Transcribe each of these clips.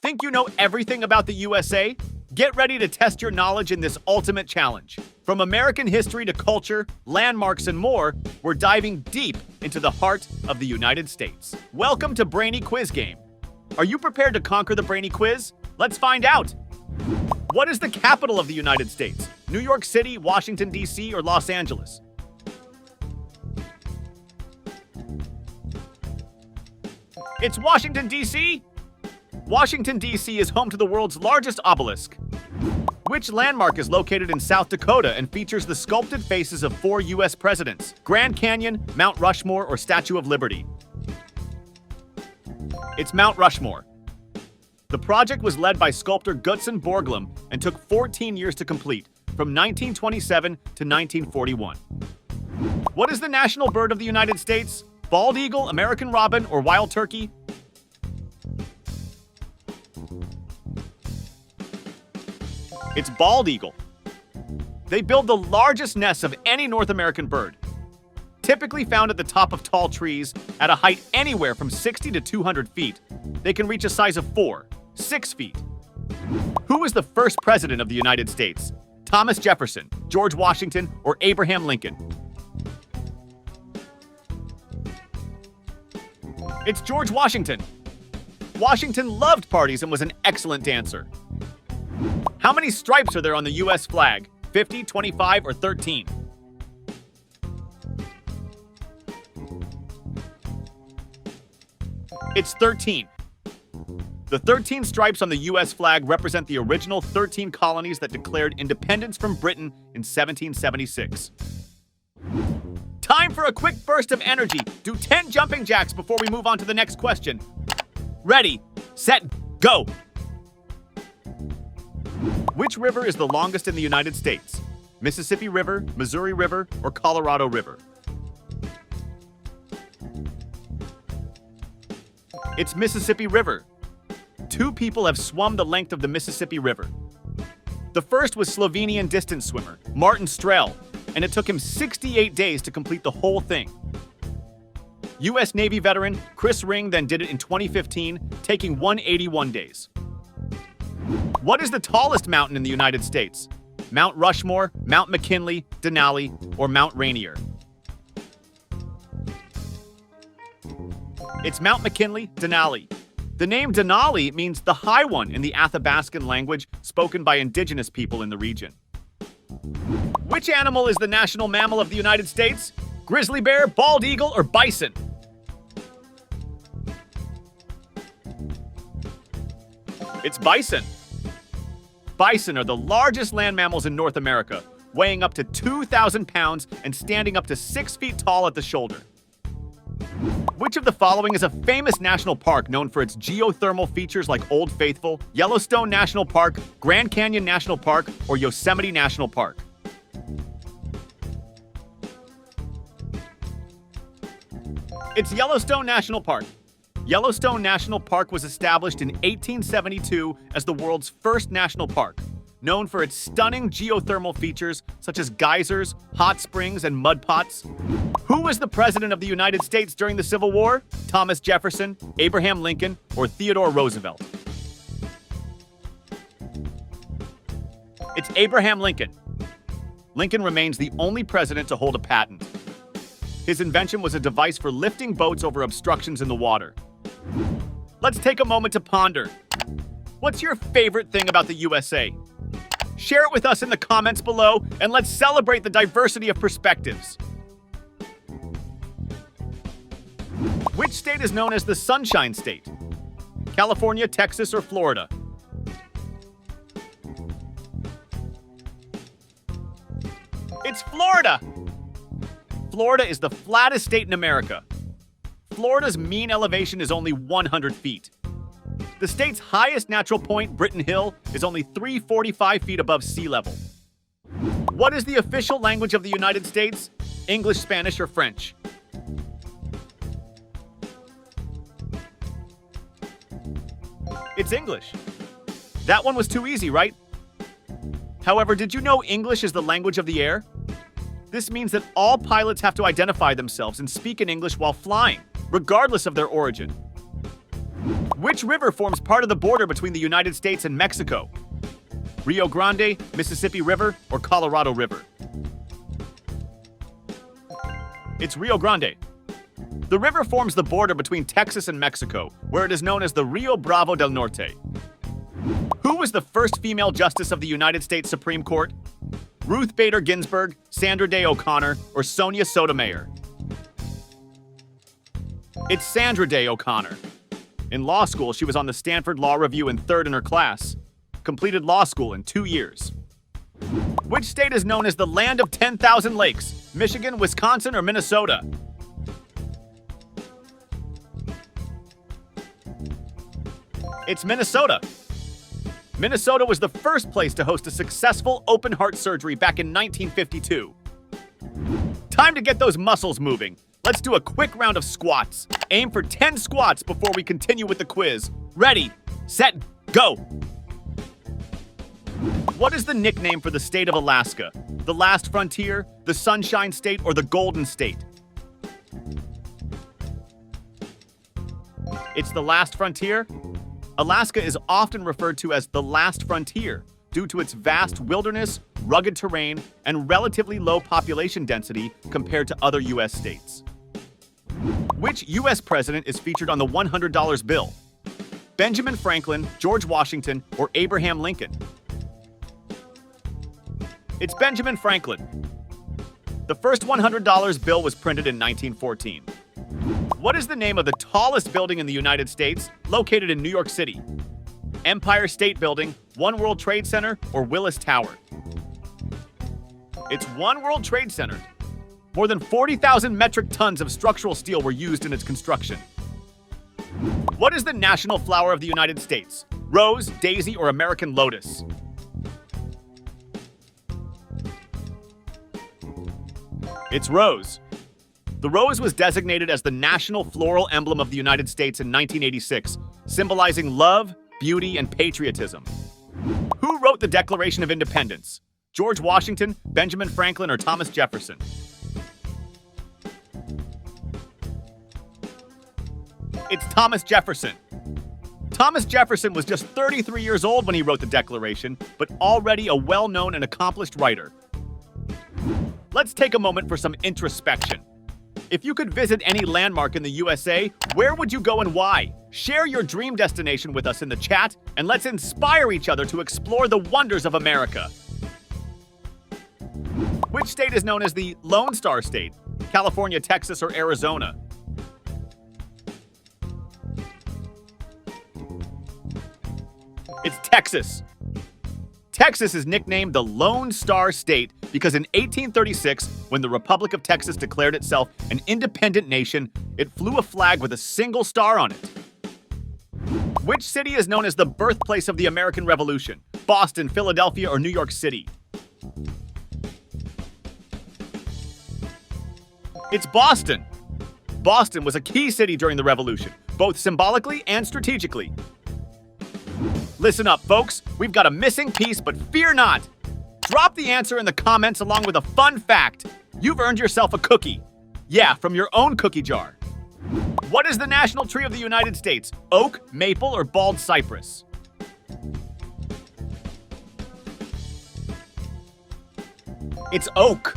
Think you know everything about the USA? Get ready to test your knowledge in this ultimate challenge. From American history to culture, landmarks, and more, we're diving deep into the heart of the United States. Welcome to Brainy Quiz Game. Are you prepared to conquer the Brainy Quiz? Let's find out. What is the capital of the United States? New York City, Washington, D.C., or Los Angeles? It's Washington, D.C.? Washington, D.C. is home to the world's largest obelisk. Which landmark is located in South Dakota and features the sculpted faces of 4 U.S. presidents? Grand Canyon, Mount Rushmore, or Statue of Liberty? It's Mount Rushmore. The project was led by sculptor Gutzon Borglum and took 14 years to complete, from 1927 to 1941. What is the national bird of the United States? Bald eagle, American robin, or wild turkey? It's bald eagle. They build the largest nests of any North American bird, typically found at the top of tall trees at a height anywhere from 60 to 200 feet. They can reach a size of 6 feet. Who was the first president of the United States? Thomas Jefferson, George Washington, or Abraham Lincoln? It's George Washington. Washington loved parties and was an excellent dancer. How many stripes are there on the U.S. flag? 50, 25, or 13? It's 13. The 13 stripes on the U.S. flag represent the original 13 colonies that declared independence from Britain in 1776. Time for a quick burst of energy. Do 10 jumping jacks before we move on to the next question. Ready, set, go! Which river is the longest in the United States? Mississippi River, Missouri River, or Colorado River? It's Mississippi River. 2 people have swum the length of the Mississippi River. The first was Slovenian distance swimmer Martin Strel, and it took him 68 days to complete the whole thing. U.S. Navy veteran Chris Ring then did it in 2015, taking 181 days. What is the tallest mountain in the United States? Mount Rushmore, Mount McKinley, Denali, or Mount Rainier? It's Mount McKinley, Denali. The name Denali means the high one in the Athabascan language spoken by indigenous people in the region. Which animal is the national mammal of the United States? Grizzly bear, bald eagle, or bison? It's bison. Bison are the largest land mammals in North America, weighing up to 2,000 pounds and standing up to 6 feet tall at the shoulder. Which of the following is a famous national park known for its geothermal features like Old Faithful, Yellowstone National Park, Grand Canyon National Park, or Yosemite National Park? It's Yellowstone National Park. Yellowstone National Park was established in 1872 as the world's first national park, known for its stunning geothermal features such as geysers, hot springs, and mud pots. Who was the president of the United States during the Civil War? Thomas Jefferson, Abraham Lincoln, or Theodore Roosevelt? It's Abraham Lincoln. Lincoln remains the only president to hold a patent. His invention was a device for lifting boats over obstructions in the water. Let's take a moment to ponder. What's your favorite thing about the USA? Share it with us in the comments below, and let's celebrate the diversity of perspectives. Which state is known as the Sunshine State? California, Texas, or Florida? It's Florida! Florida is the flattest state in America. Florida's mean elevation is only 100 feet. The state's highest natural point, Britton Hill, is only 345 feet above sea level. What is the official language of the United States? English, Spanish, or French? It's English. That one was too easy, right? However, did you know English is the language of the air? This means that all pilots have to identify themselves and speak in English while flying, regardless of their origin. Which river forms part of the border between the United States and Mexico? Rio Grande, Mississippi River, or Colorado River? It's Rio Grande. The river forms the border between Texas and Mexico, where it is known as the Rio Bravo del Norte. Who was the first female justice of the United States Supreme Court? Ruth Bader Ginsburg, Sandra Day O'Connor, or Sonia Sotomayor? It's Sandra Day O'Connor. In law school, she was on the Stanford Law Review and third in her class. Completed law school in 2 years. Which state is known as the land of 10,000 lakes? Michigan, Wisconsin, or Minnesota? It's Minnesota. Minnesota was the first place to host a successful open heart surgery back in 1952. Time to get those muscles moving. Let's do a quick round of squats. Aim for 10 squats before we continue with the quiz. Ready, set, go! What is the nickname for the state of Alaska? The Last Frontier, the Sunshine State, or the Golden State? It's the Last Frontier. Alaska is often referred to as the Last Frontier due to its vast wilderness, rugged terrain, and relatively low population density compared to other U.S. states. Which U.S. president is featured on the $100 bill? Benjamin Franklin, George Washington, or Abraham Lincoln? It's Benjamin Franklin. The first $100 bill was printed in 1914. What is the name of the tallest building in the United States, located in New York City? Empire State Building, One World Trade Center, or Willis Tower? It's One World Trade Center. More than 40,000 metric tons of structural steel were used in its construction. What is the national flower of the United States? Rose, daisy, or American lotus? It's rose. The rose was designated as the national floral emblem of the United States in 1986, symbolizing love, beauty, and patriotism. Who wrote the Declaration of Independence? George Washington, Benjamin Franklin, or Thomas Jefferson? It's Thomas Jefferson. Thomas Jefferson was just 33 years old when he wrote the Declaration, but already a well-known and accomplished writer. Let's take a moment for some introspection. If you could visit any landmark in the USA, where would you go and why? Share your dream destination with us in the chat, and let's inspire each other to explore the wonders of America. Which state is known as the Lone Star State? California, Texas, or Arizona? It's Texas. Texas is nicknamed the Lone Star State because in 1836, when the Republic of Texas declared itself an independent nation, it flew a flag with a single star on it. Which city is known as the birthplace of the American Revolution? Boston, Philadelphia, or New York City? It's Boston. Boston was a key city during the Revolution, both symbolically and strategically. Listen up, folks. We've got a missing piece, but fear not. Drop the answer in the comments along with a fun fact. You've earned yourself a cookie. Yeah, from your own cookie jar. What is the national tree of the United States? Oak, maple, or bald cypress? It's oak.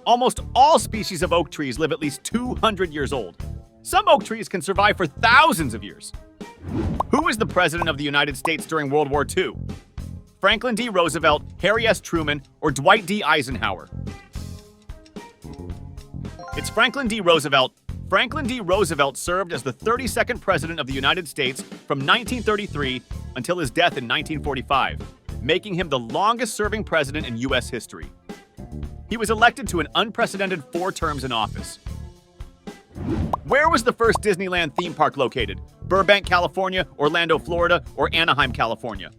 Almost all species of oak trees live at least 200 years old. Some oak trees can survive for thousands of years. Who was the president of the United States during World War II? Franklin D. Roosevelt, Harry S. Truman, or Dwight D. Eisenhower? It's Franklin D. Roosevelt. Franklin D. Roosevelt served as the 32nd president of the United States from 1933 until his death in 1945, making him the longest-serving president in U.S. history. He was elected to an unprecedented 4 terms in office. Where was the first Disneyland theme park located? Burbank, California, Orlando, Florida, or Anaheim, California?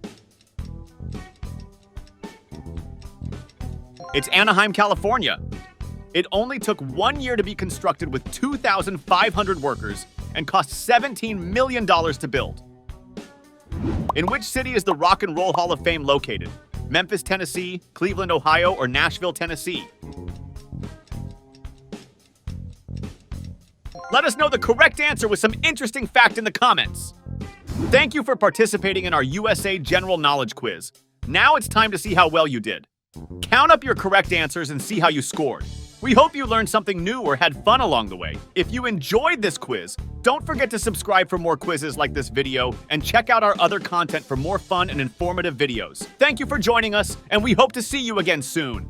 It's Anaheim, California. It only took 1 year to be constructed with 2,500 workers and cost $17 million to build. In which city is the Rock and Roll Hall of Fame located? Memphis, Tennessee, Cleveland, Ohio, or Nashville, Tennessee? Let us know the correct answer with some interesting fact in the comments. Thank you for participating in our USA General Knowledge quiz. Now it's time to see how well you did. Count up your correct answers and see how you scored. We hope you learned something new or had fun along the way. If you enjoyed this quiz, don't forget to subscribe for more quizzes like this video and check out our other content for more fun and informative videos. Thank you for joining us, and we hope to see you again soon.